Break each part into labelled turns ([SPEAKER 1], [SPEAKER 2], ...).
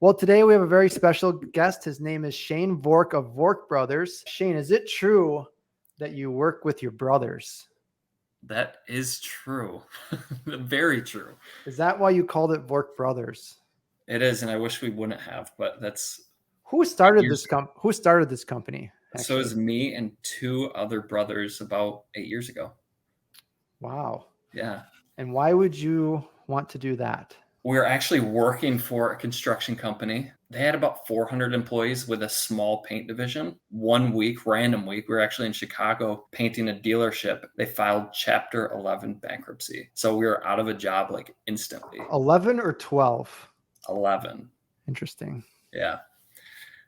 [SPEAKER 1] Well, today we have a very special guest. His name is Shane Vork of Vork Brothers. Shane, is it true that you work with your brothers?
[SPEAKER 2] That is true. Very true.
[SPEAKER 1] Is that why you called it Vork Brothers?
[SPEAKER 2] It is, and I wish we wouldn't have, but that's
[SPEAKER 1] Who started this Who started this company?
[SPEAKER 2] So it was me and two other brothers about 8 years ago.
[SPEAKER 1] Wow.
[SPEAKER 2] Yeah.
[SPEAKER 1] And why would you want to do that?
[SPEAKER 2] We were actually working for a construction company. They had about 400 employees with a small paint division. One week, random week, we were actually in Chicago painting a dealership. They filed Chapter 11 bankruptcy. So we were out of a job like instantly.
[SPEAKER 1] 11 or 12?
[SPEAKER 2] 11.
[SPEAKER 1] Interesting.
[SPEAKER 2] Yeah.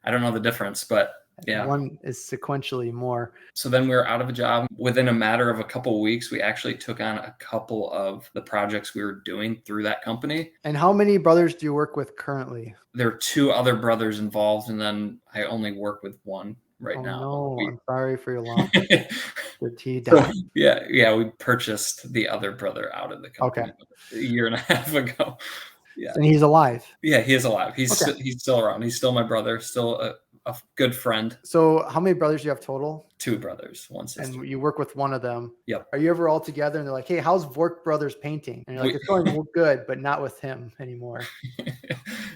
[SPEAKER 2] I don't know the difference, but yeah.
[SPEAKER 1] One is sequentially more.
[SPEAKER 2] So then we were out of a job. Within a matter of a couple of weeks, we actually took on a couple of the projects we were doing through that company.
[SPEAKER 1] And how many brothers do you work with currently?
[SPEAKER 2] There are two other brothers involved, and then I only work with one now.
[SPEAKER 1] No, I'm sorry for your loss.
[SPEAKER 2] We purchased the other brother out of the company a year and a half ago. Yeah.
[SPEAKER 1] And he's alive.
[SPEAKER 2] Yeah, he is alive. He's still around. He's still my brother, still a good friend.
[SPEAKER 1] So how many brothers do you have total?
[SPEAKER 2] 2 brothers, 1 sister.
[SPEAKER 1] And you work with one of them.
[SPEAKER 2] Yep.
[SPEAKER 1] Are you ever all together and they're like, hey, how's Vork Brothers painting? And you're like, it's going good, but not with him anymore.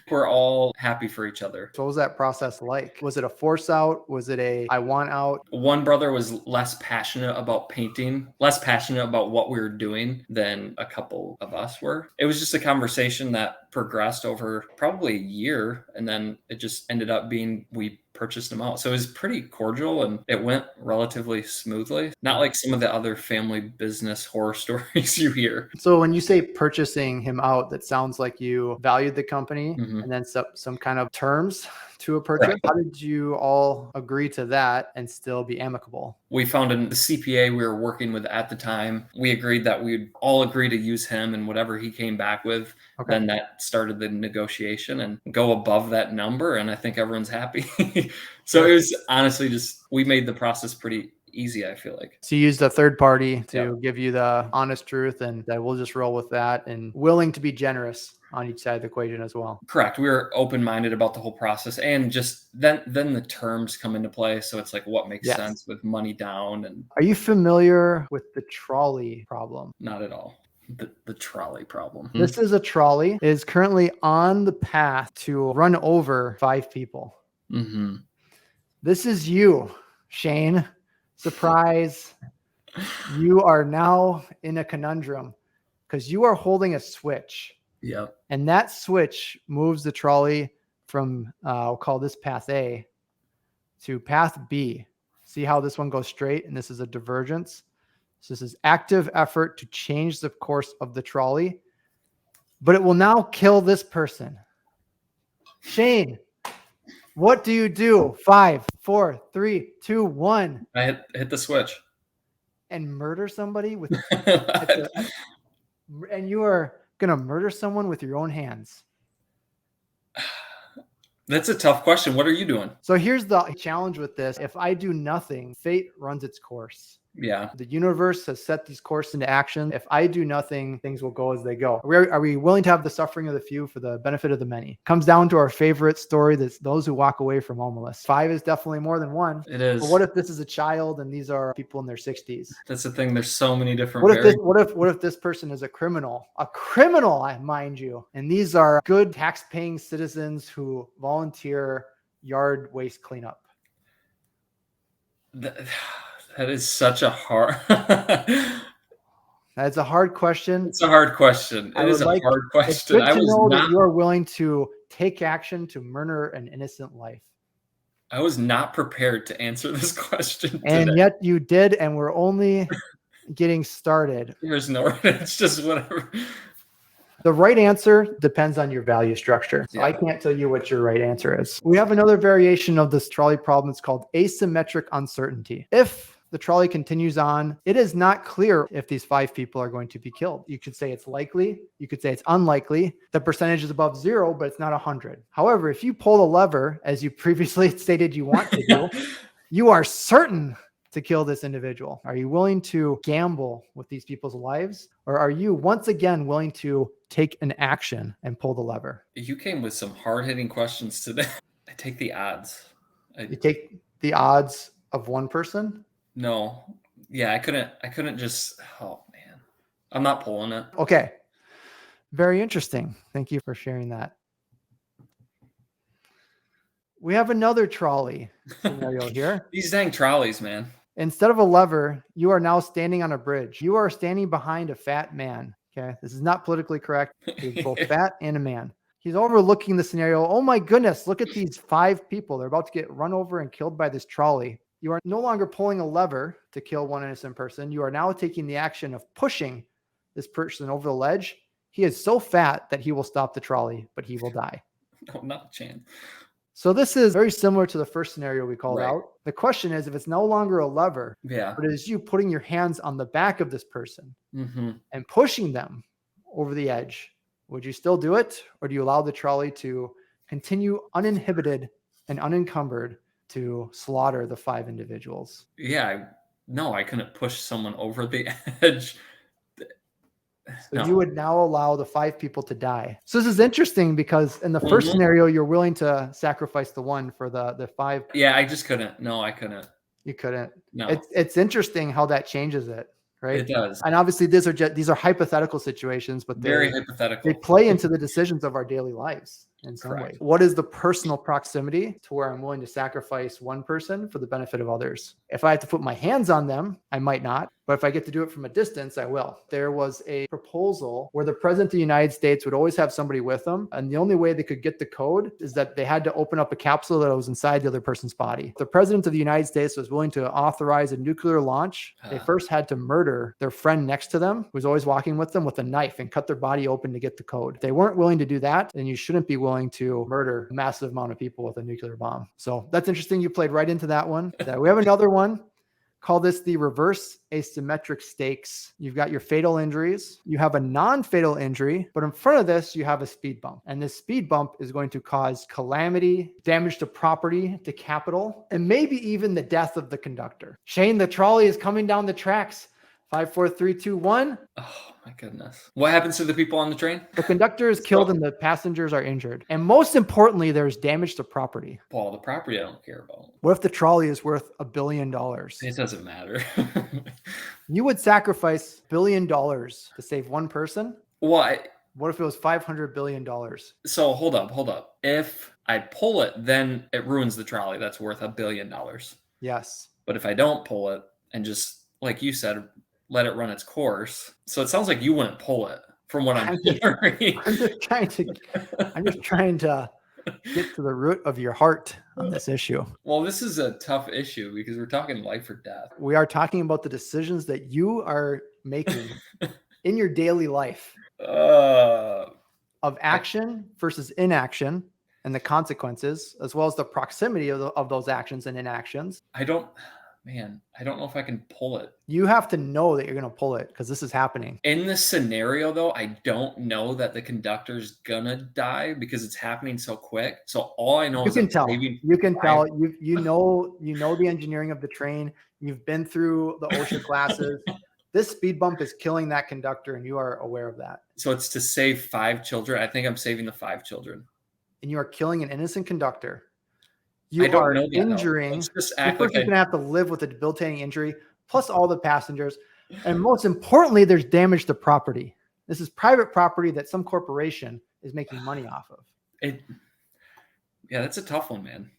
[SPEAKER 2] We're all happy for each other.
[SPEAKER 1] So what was that process like? Was it a force out? Was it a I want out?
[SPEAKER 2] One brother was less passionate about painting, less passionate about what we were doing than a couple of us were. It was just a conversation that progressed over probably a year, and then it just ended up being we purchased him out. So it was pretty cordial and it went relatively smoothly. Not like some of the other family business horror stories you hear.
[SPEAKER 1] So when you say purchasing him out, that sounds like you valued the company and then some kind of terms to a purchase. Right. How did you all agree to that and still be amicable? We
[SPEAKER 2] found the CPA we were working with at the time. We agreed that we'd all agree to use him and whatever he came back with. Okay. Then that started the negotiation and go above that number. And I think everyone's happy. So it was honestly we made the process pretty easy, I feel like.
[SPEAKER 1] So you used a third party to give you the honest truth, and that we'll just roll with that, and willing to be generous on each side of the equation as well.
[SPEAKER 2] Correct. We were open-minded about the whole process, and just then the terms come into play. So it's like what makes sense with money down. And
[SPEAKER 1] are you familiar with the trolley problem?
[SPEAKER 2] Not at all. The trolley problem.
[SPEAKER 1] This is a trolley. It is currently on the path to run over 5 people.
[SPEAKER 2] Mm-hmm.
[SPEAKER 1] This is you, Shane. Surprise. You are now in a conundrum because you are holding a switch.
[SPEAKER 2] Yep.
[SPEAKER 1] And that switch moves the trolley from, I'll call this path A to path B. See how this one goes straight and this is a divergence. So this is active effort to change the course of the trolley, but it will now kill this person. Shane, what do you do? 5, 4, 3, 2, 1.
[SPEAKER 2] I hit the switch.
[SPEAKER 1] And murder somebody with and you are going to murder someone with your own hands.
[SPEAKER 2] That's a tough question. What are you doing?
[SPEAKER 1] So here's the challenge with this. If I do nothing, fate runs its course.
[SPEAKER 2] Yeah.
[SPEAKER 1] The universe has set these course into action. If I do nothing, things will go as they go. Are we willing to have the suffering of the few for the benefit of the many? Comes down to our favorite story, that's those who walk away from homeless. 5 is definitely more than 1.
[SPEAKER 2] It is.
[SPEAKER 1] But what if this is a child and these are people in their 60s?
[SPEAKER 2] That's the thing. There's so many different
[SPEAKER 1] what if this person is a criminal, mind you, and these are good tax-paying citizens who volunteer yard waste cleanup?
[SPEAKER 2] That is such a hard.
[SPEAKER 1] That's a hard question.
[SPEAKER 2] It's a hard question. It is a hard question.
[SPEAKER 1] It's good to know that you are willing to take action to murder an innocent life.
[SPEAKER 2] I was not prepared to answer this question
[SPEAKER 1] and today. Yet you did, and we're only getting started.
[SPEAKER 2] There's no. It's just whatever.
[SPEAKER 1] The right answer depends on your value structure. So I can't tell you what your right answer is. We have another variation of this trolley problem. It's called asymmetric uncertainty. If the trolley continues on, it is not clear if these 5 people are going to be killed. You could say it's likely. You could say it's unlikely. The percentage is above 0, but it's not 100. However, if you pull the lever, as you previously stated you want to do, you are certain to kill this individual? Are you willing to gamble with these people's lives? Or are you once again willing to take an action and pull the lever?
[SPEAKER 2] You came with some hard-hitting questions today. I take the odds.
[SPEAKER 1] You take the odds of one person?
[SPEAKER 2] No. Yeah, I couldn't just, oh man. I'm not pulling it.
[SPEAKER 1] Okay. Very interesting. Thank you for sharing that. We have another trolley scenario here.
[SPEAKER 2] These dang trolleys, man.
[SPEAKER 1] Instead of a lever, you are now standing on a bridge. You are standing behind a fat man. Okay. This is not politically correct. He's both fat and a man. He's overlooking the scenario. Oh my goodness, look at these 5 people. They're about to get run over and killed by this trolley. You are no longer pulling a lever to kill one innocent person. You are now taking the action of pushing this person over the ledge. He is so fat that he will stop the trolley, but he will die.
[SPEAKER 2] No, not a chance.
[SPEAKER 1] So this is very similar to the first scenario we called
[SPEAKER 2] Right.
[SPEAKER 1] out. The question is, if it's no longer a lever,
[SPEAKER 2] Yeah.
[SPEAKER 1] but it is you putting your hands on the back of this person
[SPEAKER 2] Mm-hmm.
[SPEAKER 1] and pushing them over the edge, would you still do it? Or do you allow the trolley to continue uninhibited and unencumbered to slaughter the 5 individuals?
[SPEAKER 2] Yeah. No, I couldn't push someone over the edge.
[SPEAKER 1] So
[SPEAKER 2] No.
[SPEAKER 1] you would now allow the 5 people to die. So this is interesting because in the first
[SPEAKER 2] Mhm.
[SPEAKER 1] scenario, you're willing to sacrifice the 1 for the 5.
[SPEAKER 2] Yeah, I just couldn't. No, I couldn't.
[SPEAKER 1] You couldn't.
[SPEAKER 2] No,
[SPEAKER 1] It's interesting how that changes it, right?
[SPEAKER 2] it does.
[SPEAKER 1] And obviously these are hypothetical situations, but
[SPEAKER 2] Very
[SPEAKER 1] they
[SPEAKER 2] hypothetical.
[SPEAKER 1] play into the decisions of our daily lives in some way.
[SPEAKER 2] Correct.
[SPEAKER 1] What is the personal proximity to where I'm willing to sacrifice one person for the benefit of others? If I have to put my hands on them, I might not. But if I get to do it from a distance, I will. There was a proposal where the president of the United States would always have somebody with them. And the only way they could get the code is that they had to open up a capsule that was inside the other person's body. If the president of the United States was willing to authorize a nuclear launch, they first had to murder their friend next to them, who was always walking with them, with a knife and cut their body open to get the code. If they weren't willing to do that, then you shouldn't be willing to murder a massive amount of people with a nuclear bomb. So that's interesting. You played right into that one. We have another one. Call this the reverse asymmetric stakes. You've got your fatal injuries. You have a non-fatal injury, but in front of this, you have a speed bump. And this speed bump is going to cause calamity, damage to property, to capital, and maybe even the death of the conductor. Shane, the trolley is coming down the tracks. 5, 4, 3, 2, 1.
[SPEAKER 2] Oh my goodness. What happens to the people on the train?
[SPEAKER 1] The conductor is killed and the passengers are injured. And most importantly, there's damage to property.
[SPEAKER 2] Well, the property I don't care about.
[SPEAKER 1] What if the trolley is worth $1 billion?
[SPEAKER 2] It doesn't matter.
[SPEAKER 1] You would sacrifice $1 billion to save one person?
[SPEAKER 2] Well,
[SPEAKER 1] What if it was $500 billion?
[SPEAKER 2] so hold up. If I pull it, then it ruins the trolley. That's worth $1 billion.
[SPEAKER 1] Yes.
[SPEAKER 2] But if I don't pull it and just, like you said, let it run its course. So it sounds like you wouldn't pull it from what I'm hearing.
[SPEAKER 1] I'm just trying to get to the root of your heart on this issue.
[SPEAKER 2] Well, this is a tough issue because we're talking life or death.
[SPEAKER 1] We are talking about the decisions that you are making in your daily life
[SPEAKER 2] Uh,
[SPEAKER 1] of action versus inaction and the consequences, as well as the proximity of those actions and inactions.
[SPEAKER 2] I don't know if I can pull it.
[SPEAKER 1] You have to know that you're going to pull it because this is happening.
[SPEAKER 2] In this scenario, though, I don't know that the conductor's gonna die because it's happening so quick. So all I know
[SPEAKER 1] You
[SPEAKER 2] is
[SPEAKER 1] can
[SPEAKER 2] I'm
[SPEAKER 1] tell.
[SPEAKER 2] saving
[SPEAKER 1] You can
[SPEAKER 2] five-
[SPEAKER 1] tell. You know the engineering of the train. You've been through the OSHA classes. This speed bump is killing that conductor, and you are aware of that.
[SPEAKER 2] So it's to save 5 children. I think I'm saving the 5 children.
[SPEAKER 1] And you are killing an innocent conductor.
[SPEAKER 2] I
[SPEAKER 1] You
[SPEAKER 2] don't
[SPEAKER 1] are
[SPEAKER 2] know that, though.
[SPEAKER 1] injuring.
[SPEAKER 2] Let's just
[SPEAKER 1] You're
[SPEAKER 2] act like
[SPEAKER 1] going to have to live with a debilitating injury, plus all the passengers. And most importantly, there's damage to property. This is private property that some corporation is making money off of.
[SPEAKER 2] Yeah, that's a tough one, man.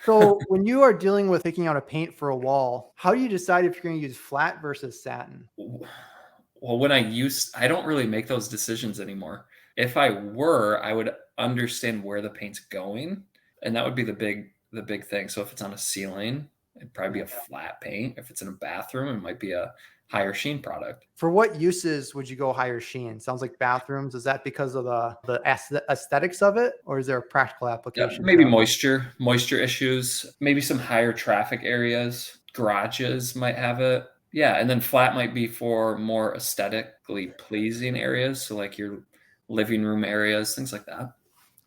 [SPEAKER 1] So when you are dealing with picking out a paint for a wall, how do you decide if you're going to use flat versus satin?
[SPEAKER 2] Well, I don't really make those decisions anymore. If I were, I would understand where the paint's going, and that would be the big thing. So if it's on a ceiling, it'd probably be a flat paint. If it's in a bathroom, it might be a higher sheen product.
[SPEAKER 1] For what uses would you go higher sheen? Sounds like bathrooms. Is that because of the aesthetics of it, or is there a practical application?
[SPEAKER 2] Maybe moisture issues, maybe some higher traffic areas. Garages might have it. Yeah, and then flat might be for more aesthetically pleasing areas. So like your living room areas, things like that.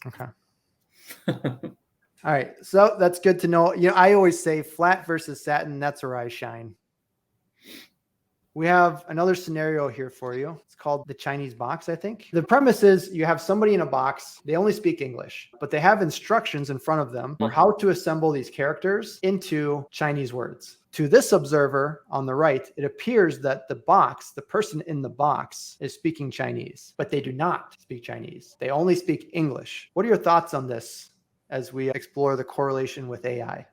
[SPEAKER 1] Okay. All right. So that's good to know. I always say flat versus satin. That's where I shine. We have another scenario here for you. It's called the Chinese box, I think. The premise is you have somebody in a box. They only speak English, but they have instructions in front of them for how to assemble these characters into Chinese words. To this observer on the right, it appears that the person in the box is speaking Chinese, but they do not speak Chinese. They only speak English. What are your thoughts on this as we explore the correlation with AI?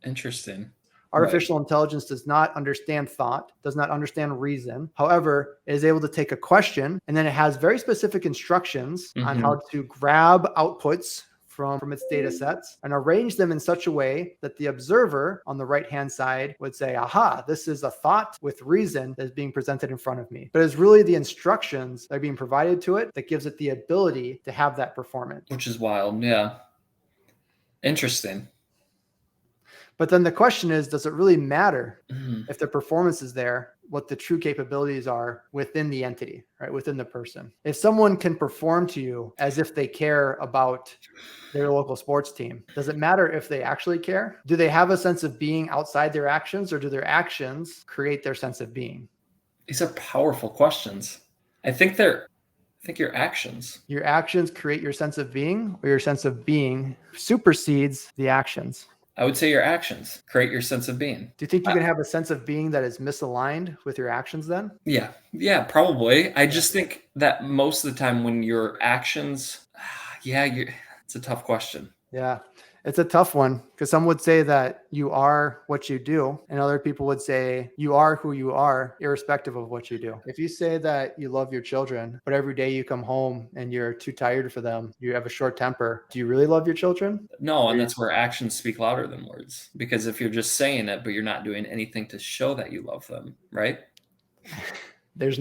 [SPEAKER 2] Interesting.
[SPEAKER 1] Artificial intelligence does not understand thought, does not understand reason. However, it is able to take a question and then it has very specific instructions on how to grab outputs from its data sets and arrange them in such a way that the observer on the right-hand side would say, aha, this is a thought with reason that is being presented in front of me. But it's really the instructions that are being provided to it that gives it the ability to have that performance.
[SPEAKER 2] Which is wild. Yeah. Interesting.
[SPEAKER 1] But then the question is, does it really matter if the performance is there, what the true capabilities are within the entity, right? Within the person. If someone can perform to you as if they care about their local sports team, does it matter if they actually care? Do they have a sense of being outside their actions, or do their actions create their sense of being?
[SPEAKER 2] These are powerful questions. I think your actions.
[SPEAKER 1] Your actions create your sense of being, or your sense of being supersedes the actions?
[SPEAKER 2] I would say your actions create your sense of being.
[SPEAKER 1] Do you think you can have a sense of being that is misaligned with your actions then?
[SPEAKER 2] Yeah, probably. I just think that most of the time when your actions, it's a tough question.
[SPEAKER 1] Yeah, it's a tough one because some would say that you are what you do, and other people would say you are who you are, irrespective of what you do. If you say that you love your children, but every day you come home and you're too tired for them, you have a short temper, do you really love your children?
[SPEAKER 2] No, and that's where actions speak louder than words. Because if you're just saying it, but you're not doing anything to show that you love them, right?
[SPEAKER 1] That's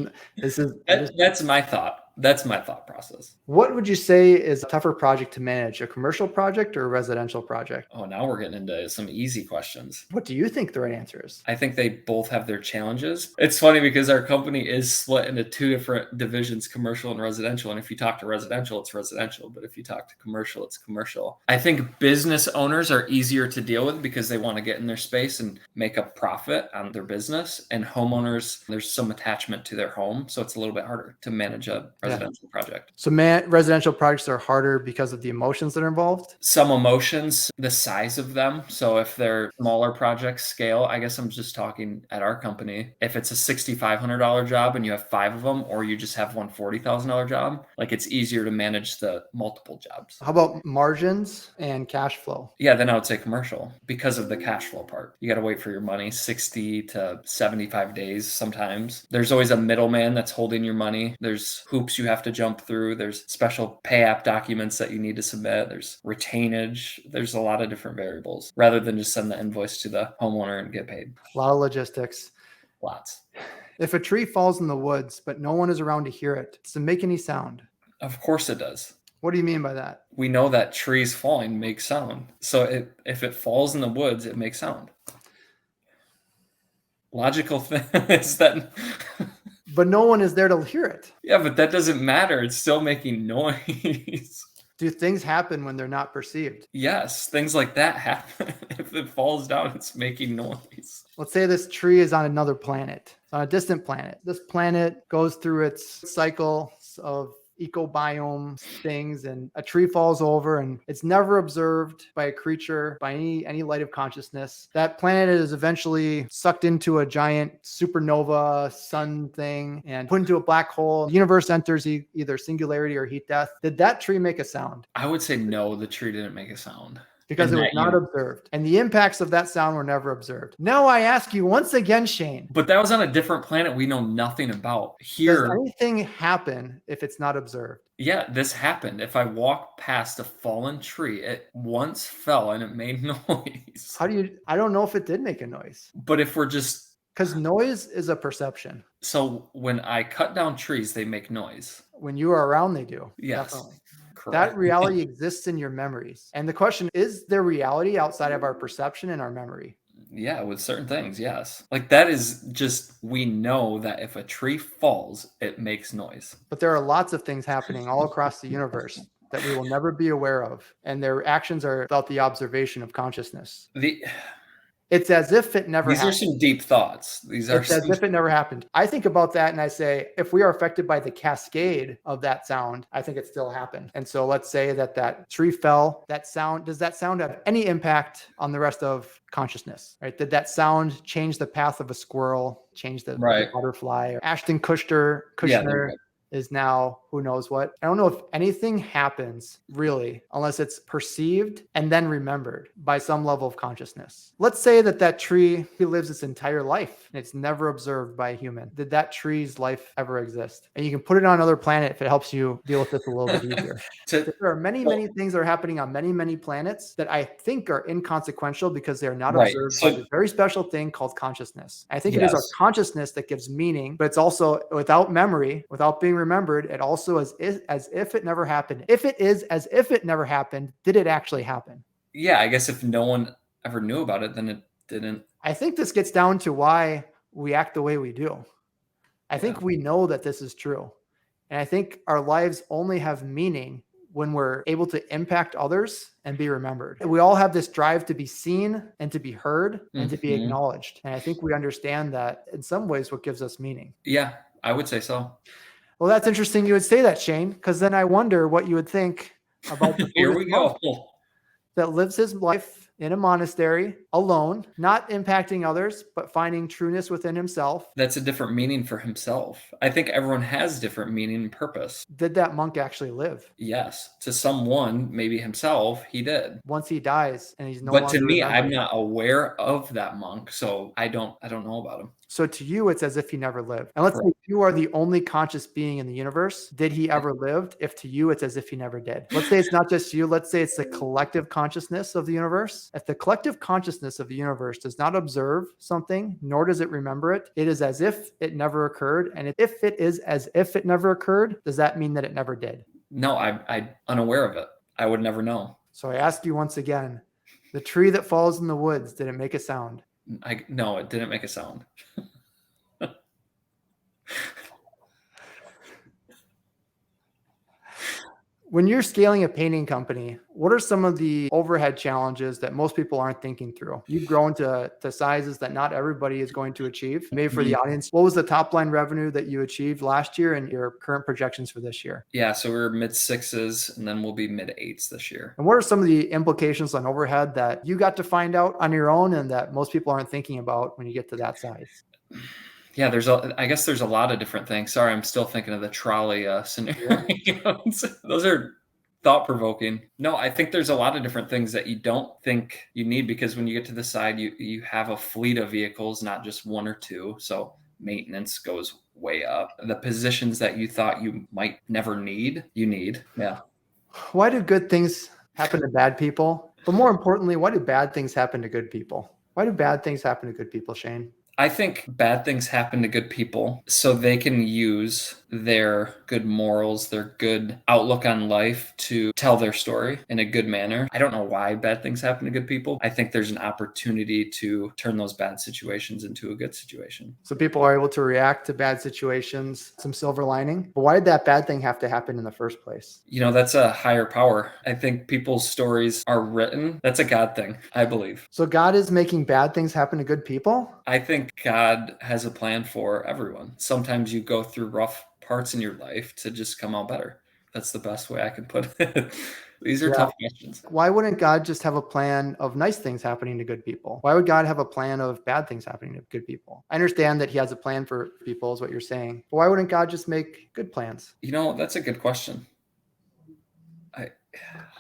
[SPEAKER 2] my thought. That's my thought process.
[SPEAKER 1] What would you say is a tougher project to manage, a commercial project or a residential project?
[SPEAKER 2] Oh, now we're getting into some easy questions.
[SPEAKER 1] What do you think the right answer is?
[SPEAKER 2] I think they both have their challenges. It's funny because our company is split into two different divisions, commercial and residential. And if you talk to residential, it's residential. But if you talk to commercial, it's commercial. I think business owners are easier to deal with because they want to get in their space and make a profit on their business. And homeowners, there's some attachment to their home. So it's a little bit harder to manage a residential project.
[SPEAKER 1] So residential projects are harder because of the emotions that are involved?
[SPEAKER 2] Some emotions, the size of them. So if they're smaller projects scale, I guess I'm just talking at our company. If it's a $6,500 job and you have 5 of them, or you just have one $40,000 job, like it's easier to manage the multiple jobs.
[SPEAKER 1] How about margins and cash flow?
[SPEAKER 2] Yeah, then I would say commercial because of the cash flow part. You got to wait for your money 60 to 75 days sometimes. There's always a middleman that's holding your money. There's hoops you have to jump through. There's special pay app documents that you need to submit. There's retainage. There's a lot of different variables rather than just send the invoice to the homeowner and get paid.
[SPEAKER 1] A lot of logistics.
[SPEAKER 2] Lots.
[SPEAKER 1] If a tree falls in the woods, but no one is around to hear it, does it make any sound?
[SPEAKER 2] Of course it does.
[SPEAKER 1] What do you mean by that?
[SPEAKER 2] We know that trees falling make sound. So if it falls in the woods, it makes sound. Logical thing is that...
[SPEAKER 1] But no one is there to hear it.
[SPEAKER 2] Yeah, but that doesn't matter. It's still making noise.
[SPEAKER 1] Do things happen when they're not perceived?
[SPEAKER 2] Yes, things like that happen. If it falls down, it's making noise.
[SPEAKER 1] Let's say this tree is on another planet. It's on a distant planet. This planet goes through its cycle of ecobiome things, and a tree falls over and it's never observed by a creature, by any light of consciousness. That planet is eventually sucked into a giant supernova sun thing and put into a black hole. The universe enters either singularity or heat death. Did that tree make a sound?
[SPEAKER 2] I would say no, the tree didn't make a sound.
[SPEAKER 1] Because it was not observed. And the impacts of that sound were never observed. Now I ask you once again, Shane.
[SPEAKER 2] But that was on a different planet we know nothing about. Here,
[SPEAKER 1] does anything happen if it's not observed?
[SPEAKER 2] Yeah, this happened. If I walk past a fallen tree, it once fell and it made noise.
[SPEAKER 1] I don't know if it did make a noise.
[SPEAKER 2] But if we're just...
[SPEAKER 1] Because noise is a perception.
[SPEAKER 2] So when I cut down trees, they make noise.
[SPEAKER 1] When you are around, they do.
[SPEAKER 2] Yes.
[SPEAKER 1] Definitely.
[SPEAKER 2] Correct.
[SPEAKER 1] That reality exists in your memories. And the question is there reality outside of our perception and our memory?
[SPEAKER 2] Yeah, with certain things, yes. Like that is just, we know that if a tree falls, it makes noise.
[SPEAKER 1] But there are lots of things happening all across the universe that we will never be aware of, and their actions are without the observation of consciousness. It's as if it never
[SPEAKER 2] These
[SPEAKER 1] happened.
[SPEAKER 2] are some deep thoughts. It's
[SPEAKER 1] as if it never happened. I think about that and I say, if we are affected by the cascade of that sound, I think it still happened. And so let's say that tree fell, does that sound have any impact on the rest of consciousness, right? Did that sound change the path of a squirrel, change the butterfly? Or Ashton Kushner is now who knows what. I don't know if anything happens really unless it's perceived and then remembered by some level of consciousness. Let's say that tree lives its entire life and it's never observed by a human. Did that tree's life ever exist? And you can put it on another planet if it helps you deal with this a little bit easier. There are many things that are happening on many planets that I think are inconsequential because they are not observed by the very special thing called consciousness. I think it is our consciousness that gives meaning, but it's also without memory, without being remembered, it also as if it never happened. If it is as if it never happened, did it actually happen?
[SPEAKER 2] Yeah, I guess if no one ever knew about it, then it didn't.
[SPEAKER 1] I think this gets down to why we act the way we do. I think we know that this is true. And I think our lives only have meaning when we're able to impact others and be remembered. We all have this drive to be seen and to be heard and to be acknowledged. And I think we understand that in some ways what gives us meaning.
[SPEAKER 2] Yeah, I would say so.
[SPEAKER 1] Well, that's interesting you would say that, Shane, because then I wonder what you would think about the
[SPEAKER 2] Here we go.
[SPEAKER 1] That lives his life in a monastery alone, not impacting others, but finding trueness within himself.
[SPEAKER 2] That's a different meaning for himself. I think everyone has different meaning and purpose.
[SPEAKER 1] Did that monk actually live?
[SPEAKER 2] Yes. To someone, maybe himself, he did.
[SPEAKER 1] Once he dies and he's no longer
[SPEAKER 2] But to me,
[SPEAKER 1] remembered.
[SPEAKER 2] I'm not aware of that monk, so I don't know about him.
[SPEAKER 1] So to you, it's as if he never lived. And let's say you are the only conscious being in the universe. Did he ever lived? If to you, it's as if he never did. Let's say it's not just you. Let's say it's the collective consciousness of the universe. If the collective consciousness of the universe does not observe something, nor does it remember it, it is as if it never occurred. And if it is as if it never occurred, does that mean that it never did?
[SPEAKER 2] No, I'm unaware of it. I would never know.
[SPEAKER 1] So I ask you once again, the tree that falls in the woods, did it make a sound?
[SPEAKER 2] No, it didn't make a sound.
[SPEAKER 1] When you're scaling a painting company, what are some of the overhead challenges that most people aren't thinking through? You've grown to sizes that not everybody is going to achieve. Maybe for the audience, what was the top line revenue that you achieved last year and your current projections for this year?
[SPEAKER 2] Yeah, so we're mid 6s and then we'll be mid 8s this year.
[SPEAKER 1] And what are some of the implications on overhead that you got to find out on your own and that most people aren't thinking about when you get to that size?
[SPEAKER 2] Yeah, I guess there's a lot of different things. Sorry, I'm still thinking of the trolley scenarios. Those are thought-provoking. No, I think there's a lot of different things that you don't think you need because when you get to the side, you have a fleet of vehicles, not just one or two. So maintenance goes way up. The positions that you thought you might never need, you need. Yeah.
[SPEAKER 1] Why do good things happen to bad people? But more importantly, why do bad things happen to good people? Why do bad things happen to good people, Shane?
[SPEAKER 2] I think bad things happen to good people so they can use their good morals, their good outlook on life to tell their story in a good manner. I don't know why bad things happen to good people. I think there's an opportunity to turn those bad situations into a good situation.
[SPEAKER 1] So people are able to react to bad situations, some silver lining. But why did that bad thing have to happen in the first place?
[SPEAKER 2] That's a higher power. I think people's stories are written. That's a God thing, I believe.
[SPEAKER 1] So God is making bad things happen to good people?
[SPEAKER 2] I think God has a plan for everyone. Sometimes you go through rough parts in your life to just come out better. That's the best way I can put it. These are tough questions.
[SPEAKER 1] Why wouldn't God just have a plan of nice things happening to good people? Why would God have a plan of bad things happening to good people? I understand that he has a plan for people is what you're saying. But why wouldn't God just make good plans?
[SPEAKER 2] That's a good question.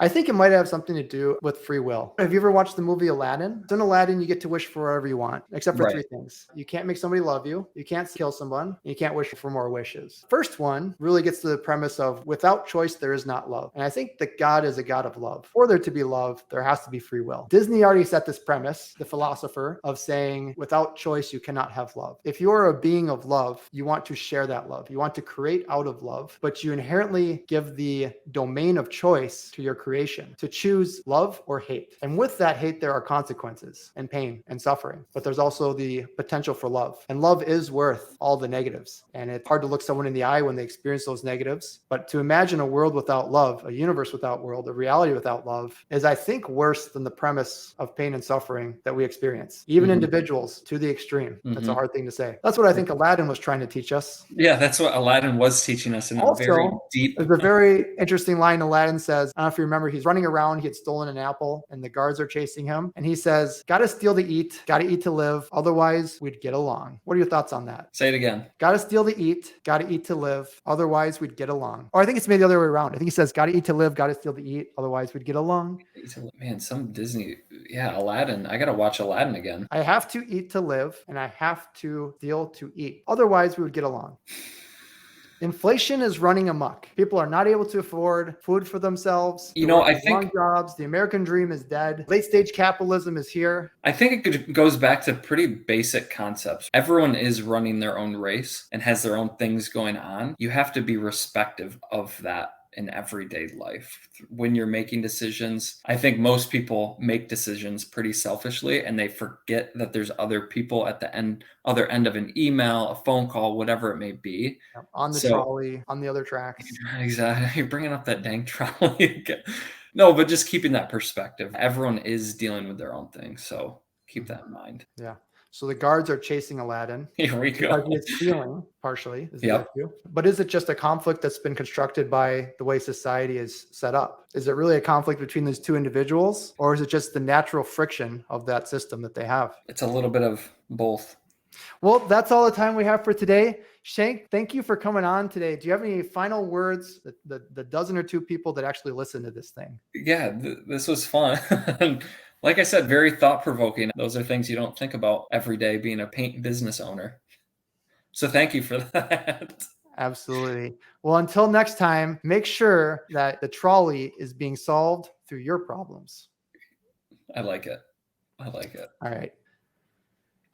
[SPEAKER 1] I think it might have something to do with free will. Have you ever watched the movie Aladdin? In Aladdin, you get to wish for whatever you want, except for three things. You can't make somebody love you. You can't kill someone. And you can't wish for more wishes. First one really gets to the premise of without choice, there is not love. And I think that God is a God of love. For there to be love, there has to be free will. Disney already set this premise, the philosopher, of saying without choice, you cannot have love. If you're a being of love, you want to share that love. You want to create out of love, but you inherently give the domain of choice to your creator. creation to choose love or hate. And with that hate, there are consequences and pain and suffering. But there's also the potential for love. And love is worth all the negatives. And it's hard to look someone in the eye when they experience those negatives. But to imagine a world without love, a universe without world, a reality without love is, I think, worse than the premise of pain and suffering that we experience. Even individuals to the extreme. That's a hard thing to say. That's what I think Aladdin was trying to teach us.
[SPEAKER 2] Yeah, that's what Aladdin was teaching us in a very deep.
[SPEAKER 1] There's a very interesting line Aladdin says. I don't know if you remember, he's running around, he had stolen an apple, and the guards are chasing him. And he says, gotta steal to eat to live, otherwise we'd get along. What are your thoughts on that?
[SPEAKER 2] Say it again.
[SPEAKER 1] Gotta steal to eat to live, otherwise we'd get along. Or I think it's maybe the other way around. I think he says, gotta eat to live, gotta steal to eat, otherwise we'd get along.
[SPEAKER 2] Man, some Disney, Aladdin. I gotta watch Aladdin again.
[SPEAKER 1] I have to eat to live, and I have to steal to eat, otherwise we would get along. Inflation is running amok. People are not able to afford food for themselves.
[SPEAKER 2] I think
[SPEAKER 1] long jobs. The American dream is dead. Late stage capitalism is here.
[SPEAKER 2] I think it goes back to pretty basic concepts. Everyone is running their own race and has their own things going on. You have to be respective of that in everyday life. When you're making decisions, I think most people make decisions pretty selfishly, and they forget that there's other people at the other end of an email, a phone call, whatever it may be.
[SPEAKER 1] On the trolley, on the other tracks.
[SPEAKER 2] Exactly. You're bringing up that dang trolley again. No, but just keeping that perspective. Everyone is dealing with their own thing, so keep that in mind.
[SPEAKER 1] Yeah. So the guards are chasing Aladdin.
[SPEAKER 2] Here we go.
[SPEAKER 1] It's stealing, partially. But is it just a conflict that's been constructed by the way society is set up? Is it really a conflict between these two individuals, or is it just the natural friction of that system that they have?
[SPEAKER 2] It's a little bit of both.
[SPEAKER 1] Well, that's all the time we have for today. Shank, thank you for coming on today. Do you have any final words, the dozen or two people that actually listen to this thing?
[SPEAKER 2] Yeah, this was fun. Like I said, very thought-provoking. Those are things you don't think about every day being a paint business owner. So thank you for that.
[SPEAKER 1] Absolutely. Well, until next time, make sure that the trolley is being solved through your problems.
[SPEAKER 2] I like it. All
[SPEAKER 1] right.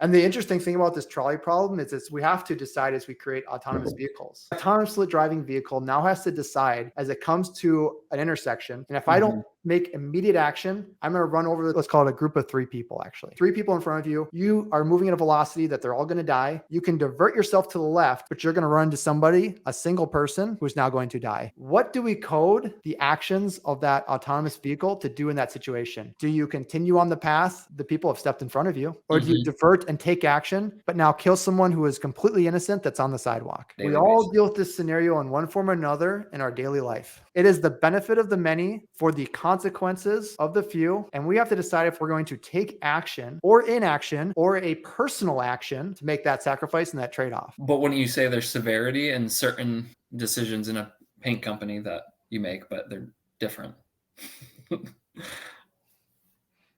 [SPEAKER 1] And the interesting thing about this trolley problem is we have to decide as we create autonomous vehicles. Autonomously driving vehicle now has to decide as it comes to an intersection. And if I don't make immediate action, I'm going to run over, let's call it a group of 3 people, actually. 3 people in front of you. You are moving at a velocity that they're all going to die. You can divert yourself to the left, but you're going to run into somebody, a single person who's now going to die. What do we code the actions of that autonomous vehicle to do in that situation? Do you continue on the path the people have stepped in front of you? Or do you divert and take action, but now kill someone who is completely innocent that's on the sidewalk? We all deal with this scenario in one form or another in our daily life. It is the benefit of the many for the consequences of the few. And we have to decide if we're going to take action or inaction or a personal action to make that sacrifice and that trade-off.
[SPEAKER 2] But wouldn't you say there's severity in certain decisions in a paint company that you make, but they're different?